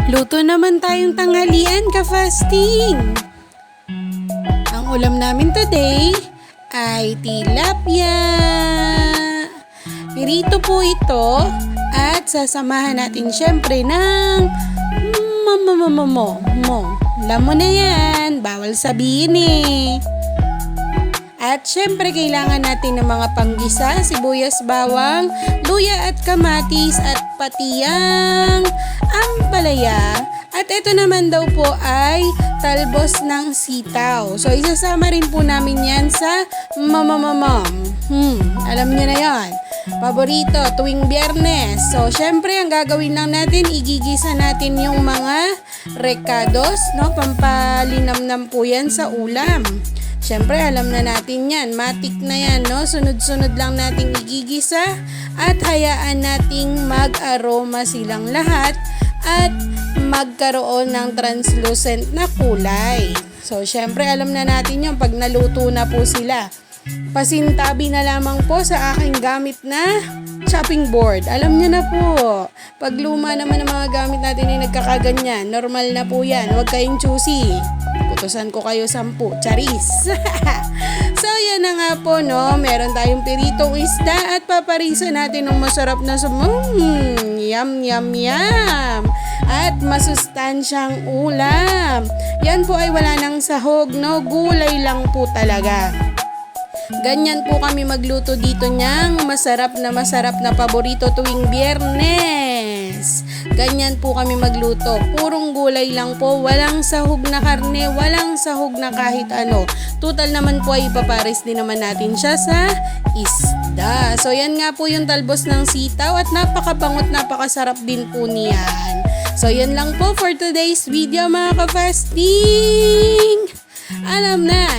Luto naman tayong tanghalian ka-fasting. Ang ulam namin today ay tilapia. Pirito po ito at sasamahan natin syempre ng Alam mo na yan, bawal sabihin eh. At syempre kailangan natin ng mga panggisa, sibuyas, bawang, luya at kamatis at pati ang ampalaya. At ito naman daw po ay talbos ng sitaw. So isasama rin po namin yan sa alam niyo na yan. Paborito tuwing Biyernes. So syempre ang gagawin lang natin, igigisa natin yung mga recados, no? Pampalinamnam po yan sa ulam. Siyempre, alam na natin yan. Matik na yan, no? Sunod-sunod lang nating igigisa at hayaan nating mag-aroma silang lahat at magkaroon ng translucent na kulay. So, siyempre, alam na natin yun pag naluto na po sila. Pasintabi na lamang po sa aking gamit na chopping board. Alam niyo na po, pag luma naman ang mga gamit natin ay nagkakaganyan, normal na po yan. Huwag kayong choosy. Putusan ko kayo 10. Charis. So, yan na nga po, no? Meron tayong piritong isda at paparisa natin ng masarap na yum, yum, yum. At masustansyang ulam. Yan po ay wala nang sahog, no? Gulay lang po talaga. Ganyan po kami magluto dito niyang masarap na paborito tuwing Biyernes. Ganyan po kami magluto. Purong gulay lang po. Walang sahog na karne. Walang sahog na kahit ano. Total naman po ay ipapares din naman natin siya sa isda. So yan nga po yung talbos ng sitaw at napakabangot, napakasarap din po niyan. So yan lang po for today's video mga ka-fasting. Alam na,